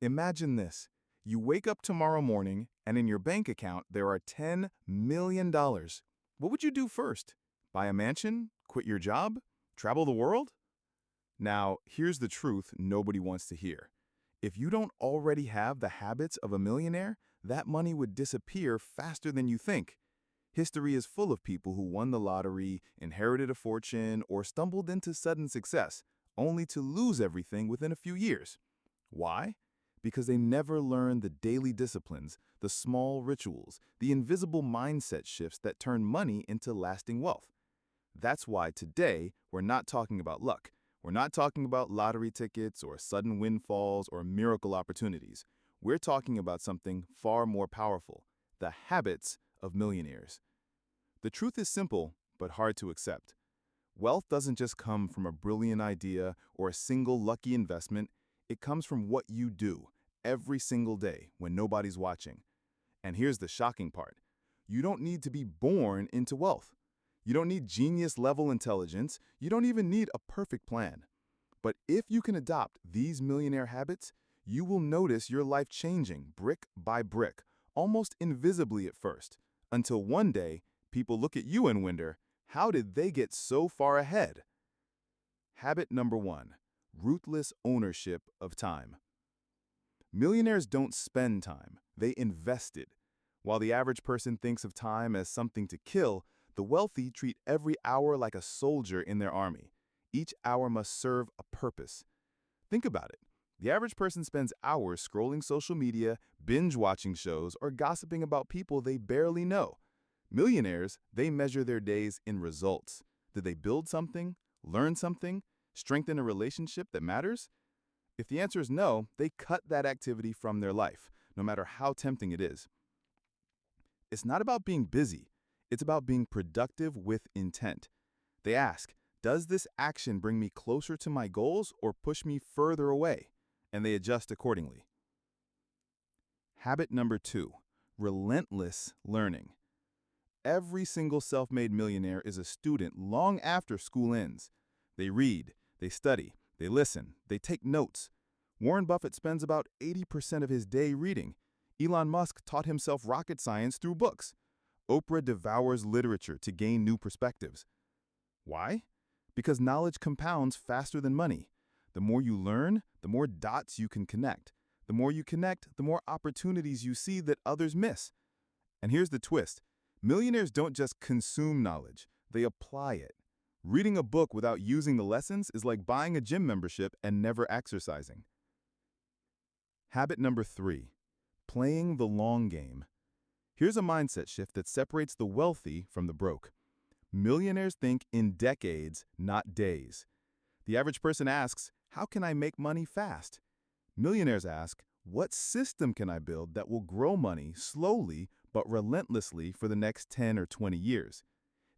Imagine this. You wake up tomorrow morning, and in your bank account, there are $10 million. What would you do first? Buy a mansion? Quit your job? Travel the world? Now, here's the truth nobody wants to hear. If you don't already have the habits of a millionaire, that money would disappear faster than you think. History is full of people who won the lottery, inherited a fortune, or stumbled into sudden success, only to lose everything within a few years. Why? Because they never learned the daily disciplines, the small rituals, the invisible mindset shifts that turn money into lasting wealth. That's why today we're not talking about luck. We're not talking about lottery tickets or sudden windfalls or miracle opportunities. We're talking about something far more powerful, the habits of millionaires. The truth is simple, but hard to accept. Wealth doesn't just come from a brilliant idea or a single lucky investment. It comes from what you do every single day when nobody's watching. And here's the shocking part. You don't need to be born into wealth. You don't need genius-level intelligence. You don't even need a perfect plan. But if you can adopt these millionaire habits, you will notice your life changing brick by brick, almost invisibly at first, until one day people look at you and wonder, how did they get so far ahead? Habit number 1, ruthless ownership of time. Millionaires don't spend time, they invest it. While the average person thinks of time as something to kill, the wealthy treat every hour like a soldier in their army. Each hour must serve a purpose. Think about it. The average person spends hours scrolling social media, binge-watching shows, or gossiping about people they barely know. Millionaires, they measure their days in results. Did they build something, learn something, strengthen a relationship that matters? If the answer is no, they cut that activity from their life, no matter how tempting it is. It's not about being busy. It's about being productive with intent. They ask, does this action bring me closer to my goals or push me further away? And they adjust accordingly. Habit number 2, relentless learning. Every single self-made millionaire is a student long after school ends. They read, they study, they listen, they take notes. Warren Buffett spends about 80% of his day reading. Elon Musk taught himself rocket science through books. Oprah devours literature to gain new perspectives. Why? Because knowledge compounds faster than money. The more you learn, the more dots you can connect. The more you connect, the more opportunities you see that others miss. And here's the twist. Millionaires don't just consume knowledge, they apply it. Reading a book without using the lessons is like buying a gym membership and never exercising. Habit number 3, playing the long game. Here's a mindset shift that separates the wealthy from the broke. Millionaires think in decades, not days. The average person asks, how can I make money fast? Millionaires ask, what system can I build that will grow money slowly but relentlessly for the next 10 or 20 years?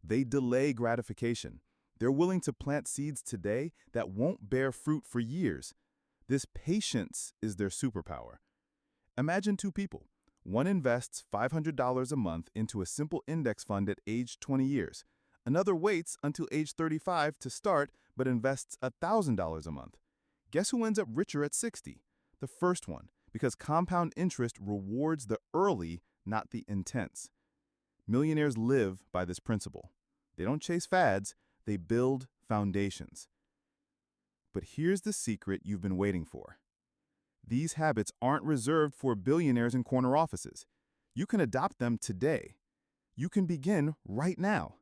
They delay gratification. They're willing to plant seeds today that won't bear fruit for years. This patience is their superpower. Imagine two people. One invests $500 a month into a simple index fund at age 20 years. Another waits until age 35 to start but invests $1,000 a month. Guess who ends up richer at 60? The first one, because compound interest rewards the early, not the intense. Millionaires live by this principle. They don't chase fads, they build foundations. But here's the secret you've been waiting for. These habits aren't reserved for billionaires in corner offices. You can adopt them today. You can begin right now.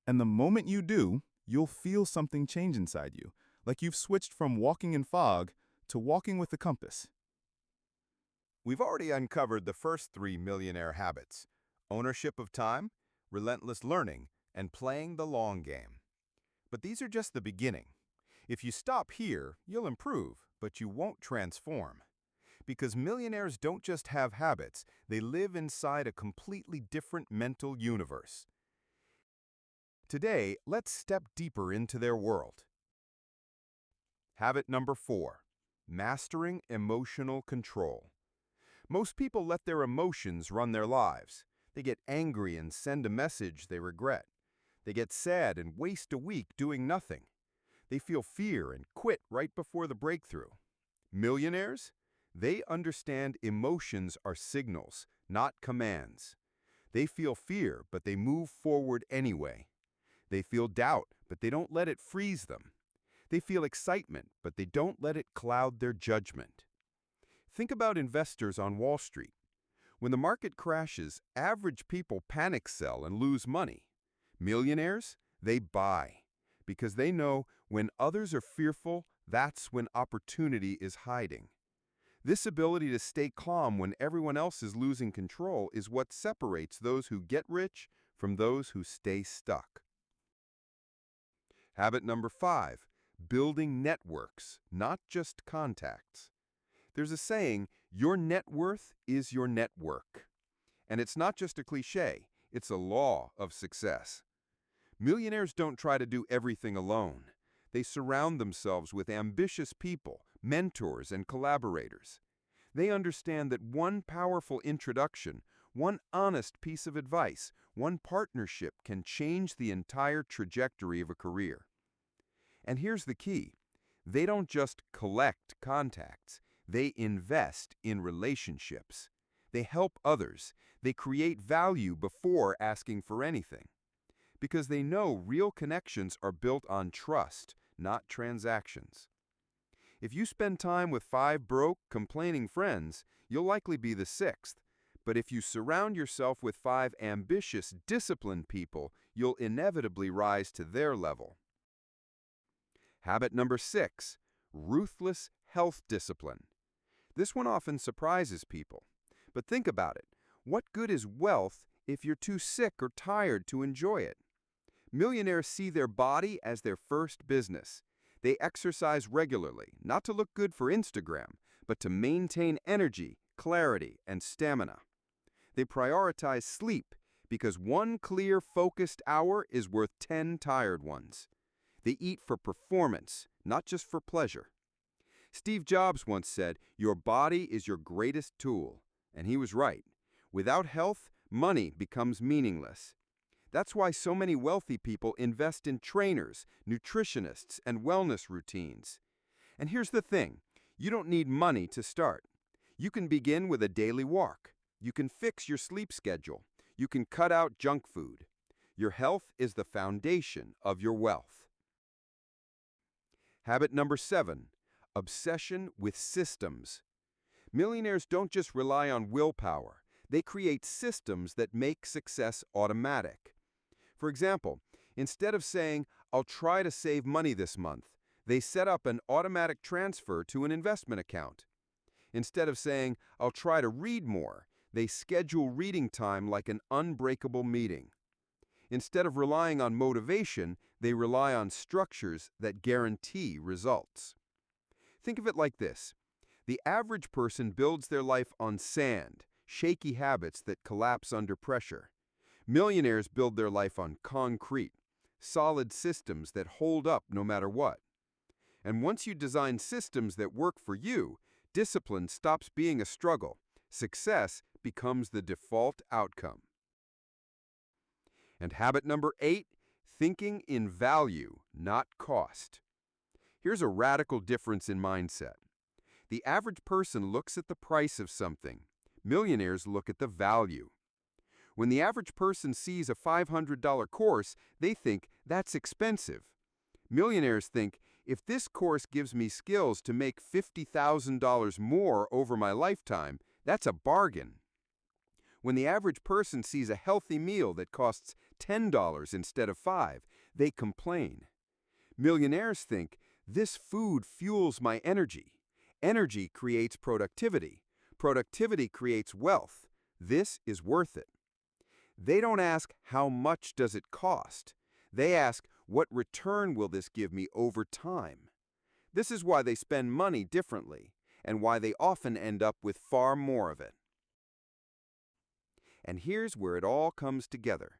And the moment you do, you'll feel something change inside you, like you've switched from walking in fog to walking with the compass. We've already uncovered the first 3 millionaire habits: ownership of time, relentless learning, and playing the long game. But these are just the beginning. If you stop here, you'll improve, but you won't transform. Because millionaires don't just have habits, they live inside a completely different mental universe. Today, let's step deeper into their world. Habit number 4, mastering emotional control. Most people let their emotions run their lives. They get angry and send a message they regret. They get sad and waste a week doing nothing. They feel fear and quit right before the breakthrough. Millionaires? They understand emotions are signals, not commands. They feel fear, but they move forward anyway. They feel doubt, but they don't let it freeze them. They feel excitement, but they don't let it cloud their judgment. Think about investors on Wall Street. When the market crashes, average people panic sell and lose money. Millionaires, they buy, because they know when others are fearful, that's when opportunity is hiding. This ability to stay calm when everyone else is losing control is what separates those who get rich from those who stay stuck. Habit number 5, building networks, not just contacts. There's a saying, your net worth is your network. And it's not just a cliche, it's a law of success. Millionaires don't try to do everything alone. They surround themselves with ambitious people, mentors, and collaborators. They understand that one powerful introduction, one honest piece of advice, one partnership can change the entire trajectory of a career. And here's the key. They don't just collect contacts. They invest in relationships. They help others. They create value before asking for anything. Because they know real connections are built on trust, not transactions. If you spend time with 5 broke, complaining friends, you'll likely be the 6th. But if you surround yourself with 5 ambitious, disciplined people, you'll inevitably rise to their level. Habit number 6, ruthless health discipline. This one often surprises people. But think about it. What good is wealth if you're too sick or tired to enjoy it? Millionaires see their body as their first business. They exercise regularly, not to look good for Instagram, but to maintain energy, clarity, and stamina. They prioritize sleep because one clear, focused hour is worth 10 tired ones. They eat for performance, not just for pleasure. Steve Jobs once said, "Your body is your greatest tool." And he was right. Without health, money becomes meaningless. That's why so many wealthy people invest in trainers, nutritionists, and wellness routines. And here's the thing, you don't need money to start. You can begin with a daily walk. You can fix your sleep schedule. You can cut out junk food. Your health is the foundation of your wealth. Habit number 7, obsession with systems. Millionaires don't just rely on willpower. They create systems that make success automatic. For example, instead of saying, "I'll try to save money this month," they set up an automatic transfer to an investment account. Instead of saying, "I'll try to read more," they schedule reading time like an unbreakable meeting. Instead of relying on motivation, they rely on structures that guarantee results. Think of it like this. The average person builds their life on sand, shaky habits that collapse under pressure. Millionaires build their life on concrete, solid systems that hold up no matter what. And once you design systems that work for you, discipline stops being a struggle. Success becomes the default outcome. And habit number 8, thinking in value, not cost. Here's a radical difference in mindset. The average person looks at the price of something. Millionaires look at the value. When the average person sees a $500 course, they think, "That's expensive." Millionaires think, "If this course gives me skills to make $50,000 more over my lifetime, that's a bargain." When the average person sees a healthy meal that costs $10 instead of $5, they complain. Millionaires think, "This food fuels my energy. Energy creates productivity. Productivity creates wealth. This is worth it." They don't ask, "How much does it cost?" They ask, "What return will this give me over time?" This is why they spend money differently, and why they often end up with far more of it. And here's where it all comes together.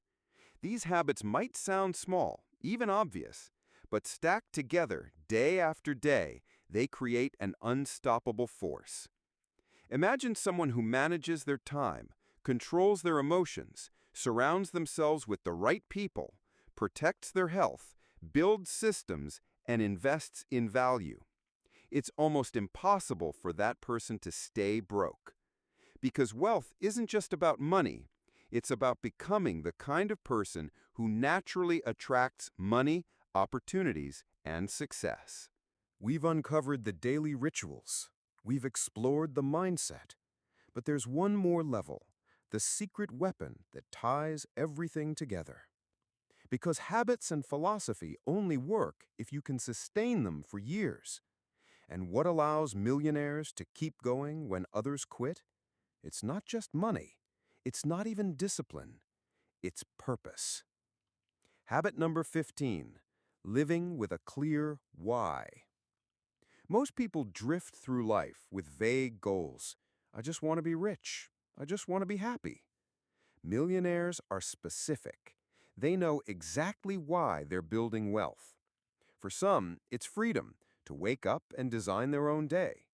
These habits might sound small, even obvious, but stacked together day after day, they create an unstoppable force. Imagine someone who manages their time, controls their emotions, surrounds themselves with the right people, protects their health, builds systems, and invests in value. It's almost impossible for that person to stay broke. Because wealth isn't just about money, it's about becoming the kind of person who naturally attracts money, opportunities, and success. We've uncovered the daily rituals. We've explored the mindset. But there's one more level, the secret weapon that ties everything together. Because habits and philosophy only work if you can sustain them for years. And what allows millionaires to keep going when others quit? It's not just money. It's not even discipline. It's purpose. Habit number 15, living with a clear why. Most people drift through life with vague goals. I just want to be rich. I just want to be happy. Millionaires are specific. They know exactly why they're building wealth. For some, it's freedom, to wake up and design their own day.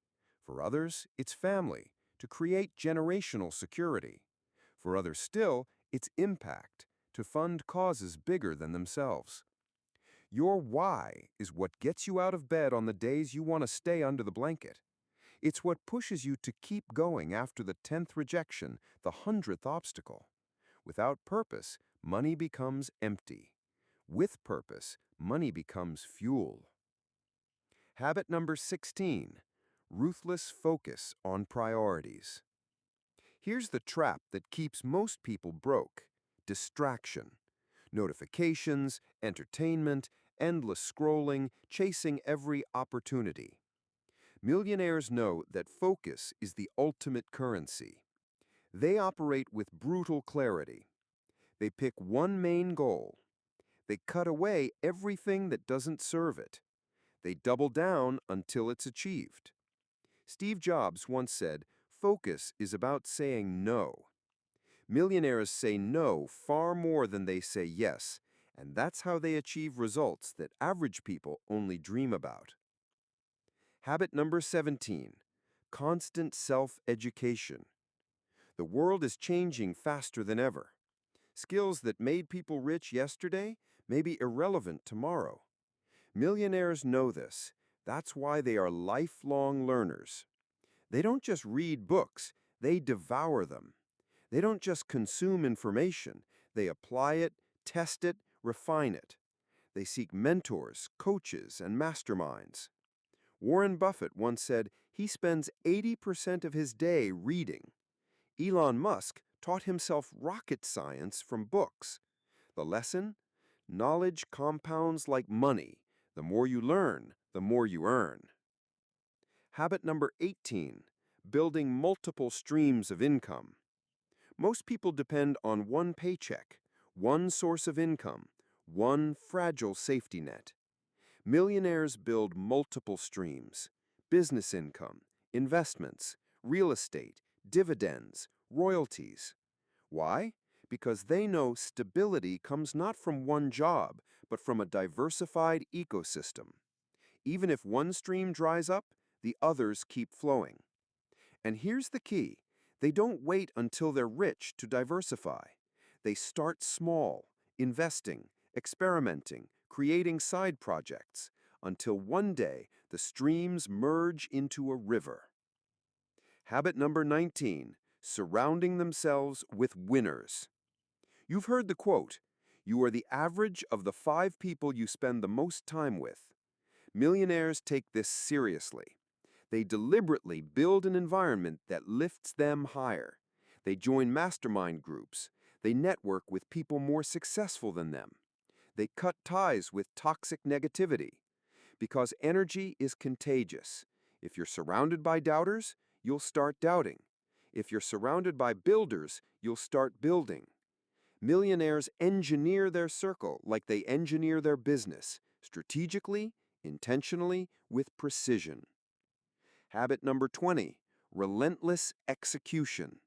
For others, it's family, to create generational security. For others still, it's impact, to fund causes bigger than themselves. Your why is what gets you out of bed on the days you want to stay under the blanket. It's what pushes you to keep going after the 10th rejection, the 100th obstacle. Without purpose, money becomes empty. With purpose, money becomes fuel. Habit number 16, ruthless focus on priorities. Here's the trap that keeps most people broke: distraction. Notifications, entertainment, endless scrolling, chasing every opportunity. Millionaires know that focus is the ultimate currency. They operate with brutal clarity. They pick one main goal. They cut away everything that doesn't serve it. They double down until it's achieved. Steve Jobs once said, "Focus is about saying no." Millionaires say no far more than they say yes, and that's how they achieve results that average people only dream about. Habit number 17, constant self-education. The world is changing faster than ever. Skills that made people rich yesterday may be irrelevant tomorrow. Millionaires know this. That's why they are lifelong learners. They don't just read books, they devour them. They don't just consume information, they apply it, test it, refine it. They seek mentors, coaches, and masterminds. Warren Buffett once said he spends 80% of his day reading. Elon Musk taught himself rocket science from books. The lesson? Knowledge compounds like money. The more you learn, the more you earn. Habit number 18, building multiple streams of income. Most people depend on one paycheck, one source of income, one fragile safety net. Millionaires build multiple streams: business income, investments, real estate, dividends, royalties. Why? Because they know stability comes not from one job, but from a diversified ecosystem. Even if one stream dries up, the others keep flowing. And here's the key: they don't wait until they're rich to diversify. They start small, investing, experimenting, creating side projects, until one day the streams merge into a river. Habit number 19, surrounding themselves with winners. You've heard the quote, "You are the average of the 5 people you spend the most time with." Millionaires take this seriously. They deliberately build an environment that lifts them higher. They join mastermind groups. They network with people more successful than them. They cut ties with toxic negativity. Because energy is contagious. If you're surrounded by doubters, you'll start doubting. If you're surrounded by builders, you'll start building. Millionaires engineer their circle like they engineer their business, strategically, intentionally, with precision. Habit number 20, relentless execution.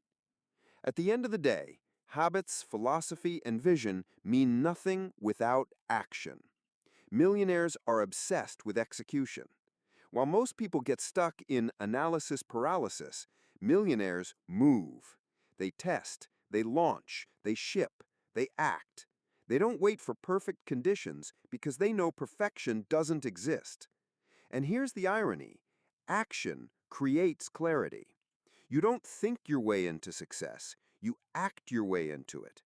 At the end of the day, habits, philosophy, and vision mean nothing without action. Millionaires are obsessed with execution. While most people get stuck in analysis paralysis, millionaires move. They test, they launch, they ship, they act. They don't wait for perfect conditions because they know perfection doesn't exist. And here's the irony: Action creates clarity. You don't think your way into success, you act your way into it.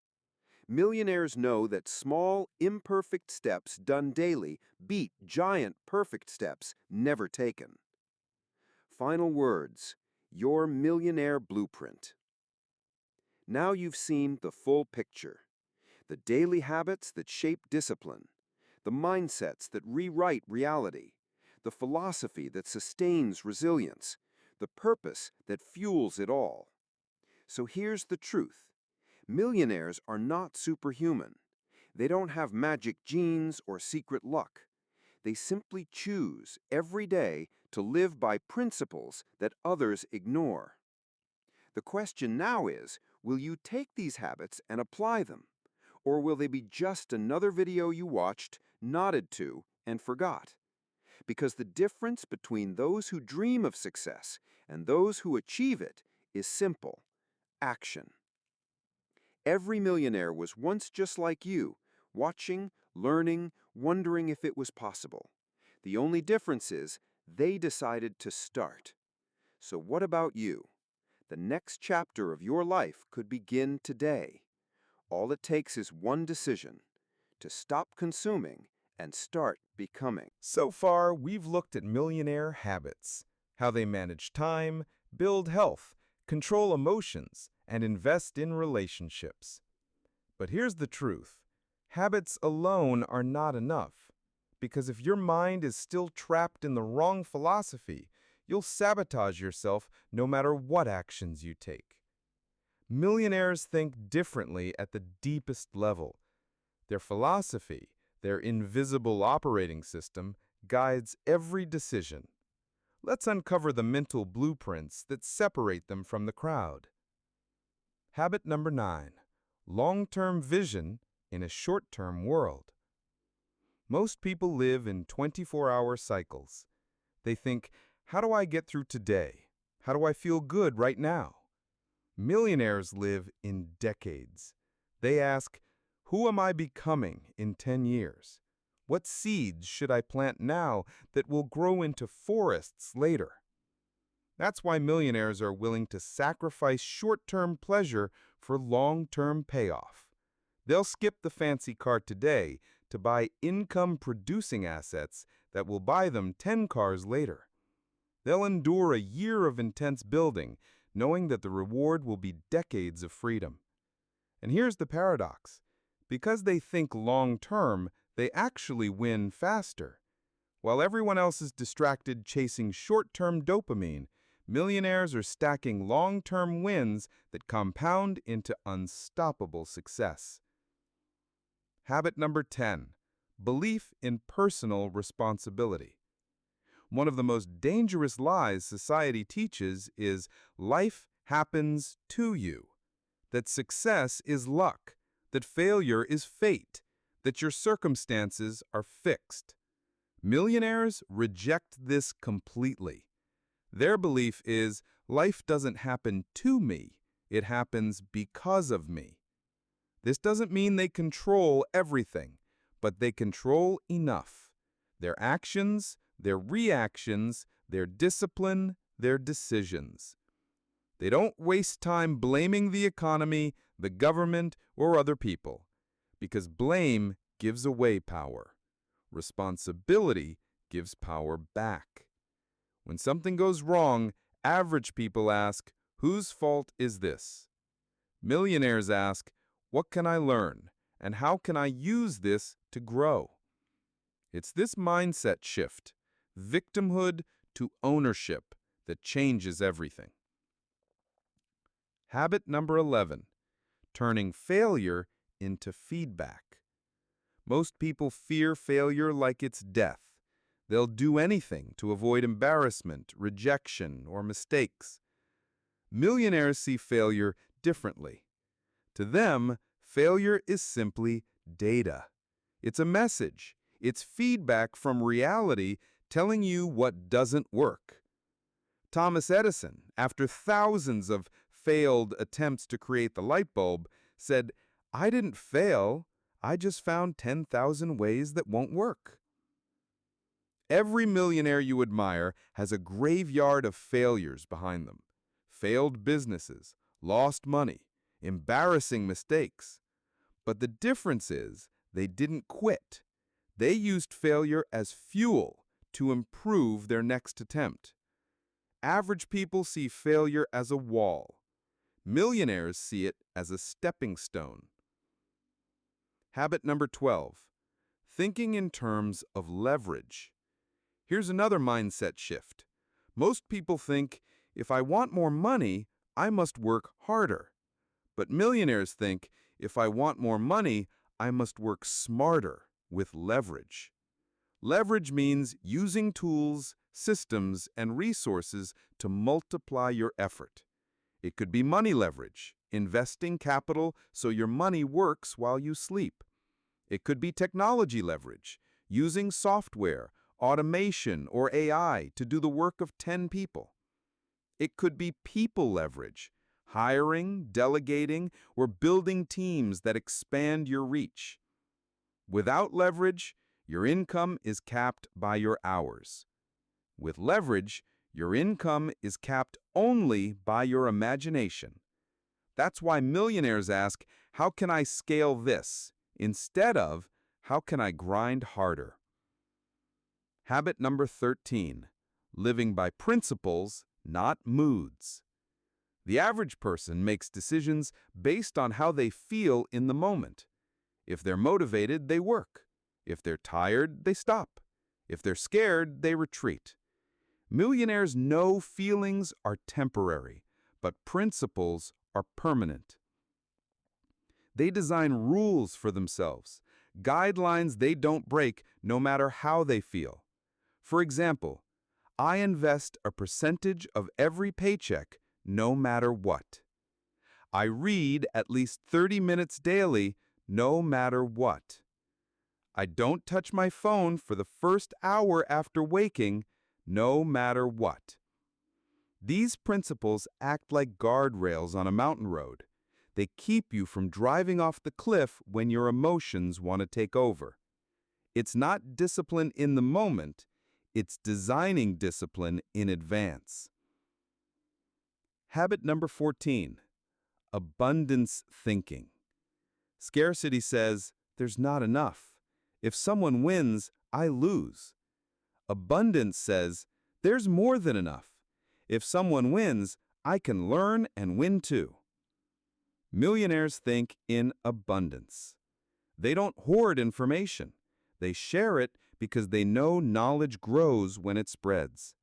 Millionaires know that small, imperfect steps done daily beat giant, perfect steps never taken. Final words, your millionaire blueprint. Now you've seen the full picture. The daily habits that shape discipline, the mindsets that rewrite reality, the philosophy that sustains resilience, the purpose that fuels it all. So here's the truth. Millionaires are not superhuman. They don't have magic genes or secret luck. They simply choose every day to live by principles that others ignore. The question now is, will you take these habits and apply them? Or will they be just another video you watched, nodded to, and forgot? Because the difference between those who dream of success and those who achieve it is simple: action. Every millionaire was once just like you, watching, learning, wondering if it was possible. The only difference is they decided to start. So what about you? The next chapter of your life could begin today. All it takes is one decision: to stop consuming and start becoming. So far, we've looked at millionaire habits, how they manage time, build health, control emotions, and invest in relationships. But here's the truth. Habits alone are not enough, because if your mind is still trapped in the wrong philosophy, you'll sabotage yourself no matter what actions you take. Millionaires think differently at the deepest level. Their philosophy, their invisible operating system, guides every decision. Let's uncover the mental blueprints that separate them from the crowd. Habit number 9. Long-term vision in a short-term world. Most people live in 24-hour cycles. They think, how do I get through today? How do I feel good right now? Millionaires live in decades. They ask, who am I becoming in 10 years? What seeds should I plant now that will grow into forests later? That's why millionaires are willing to sacrifice short-term pleasure for long-term payoff. They'll skip the fancy car today to buy income-producing assets that will buy them 10 cars later. They'll endure a year of intense building, knowing that the reward will be decades of freedom. And here's the paradox. Because they think long-term, they actually win faster. While everyone else is distracted chasing short-term dopamine, millionaires are stacking long-term wins that compound into unstoppable success. Habit number 10. Belief in personal responsibility. One of the most dangerous lies society teaches is life happens to you, that success is luck, that failure is fate, that your circumstances are fixed. Millionaires reject this completely. Their belief is life doesn't happen to me, it happens because of me. This doesn't mean they control everything, but they control enough. Their actions, their reactions, their discipline, their decisions. They don't waste time blaming the economy, the government, or other people, because blame gives away power. Responsibility gives power back. When something goes wrong, average people ask, whose fault is this? Millionaires ask, what can I learn, and how can I use this to grow? It's this mindset shift, victimhood to ownership, that changes everything. Habit number 11. Turning failure into feedback. Most people fear failure like it's death. They'll do anything to avoid embarrassment, rejection, or mistakes. Millionaires see failure differently. To them, failure is simply data. It's a message. It's feedback from reality telling you what doesn't work. Thomas Edison, after thousands of failed attempts to create the light bulb, said, I didn't fail, I just found 10,000 ways that won't work. Every millionaire you admire has a graveyard of failures behind them. Failed businesses, lost money, embarrassing mistakes. But the difference is they didn't quit. They used failure as fuel to improve their next attempt. Average people see failure as a wall. Millionaires see it as a stepping stone. Habit number 12, thinking in terms of leverage. Here's another mindset shift. Most people think, if I want more money, I must work harder. But millionaires think, if I want more money, I must work smarter with leverage. Leverage means using tools, systems, and resources to multiply your effort. It could be money leverage, investing capital so your money works while you sleep. It could be technology leverage, using software, automation, or AI to do the work of 10 people. It could be people leverage, hiring, delegating, or building teams that expand your reach. Without leverage, your income is capped by your hours. With leverage, your income is capped only by your imagination. That's why millionaires ask, how can I scale this? Instead of, how can I grind harder? Habit number 13, living by principles, not moods. The average person makes decisions based on how they feel in the moment. If they're motivated, they work. If they're tired, they stop. If they're scared, they retreat. Millionaires know feelings are temporary, but principles are permanent. They design rules for themselves, guidelines they don't break no matter how they feel. For example, I invest a percentage of every paycheck no matter what. I read at least 30 minutes daily no matter what. I don't touch my phone for the first hour after waking, no matter what. These principles act like guardrails on a mountain road. They keep you from driving off the cliff when your emotions want to take over. It's not discipline in the moment, it's designing discipline in advance. Habit number 14, abundance thinking. Scarcity says, there's not enough. If someone wins, I lose. Abundance says, there's more than enough. If someone wins, I can learn and win too. Millionaires think in abundance. They don't hoard information. They share it because they know knowledge grows when it spreads.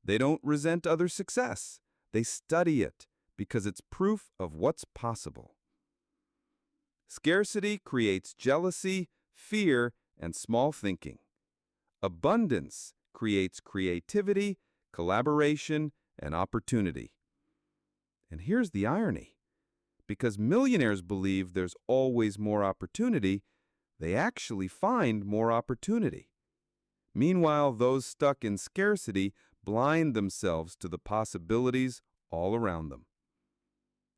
They don't resent other success. They study it because it's proof of what's possible. Scarcity creates jealousy, fear, and small thinking. Abundance creates creativity, collaboration, and opportunity. And here's the irony. Because millionaires believe there's always more opportunity, they actually find more opportunity. Meanwhile, those stuck in scarcity blind themselves to the possibilities all around them.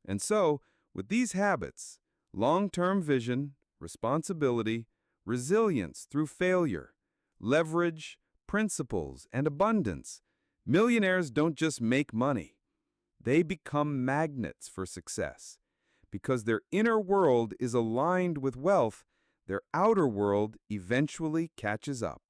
And so, with these habits, long-term vision, responsibility, resilience through failure, leverage, principles, and abundance, millionaires don't just make money. They become magnets for success. Because their inner world is aligned with wealth, their outer world eventually catches up.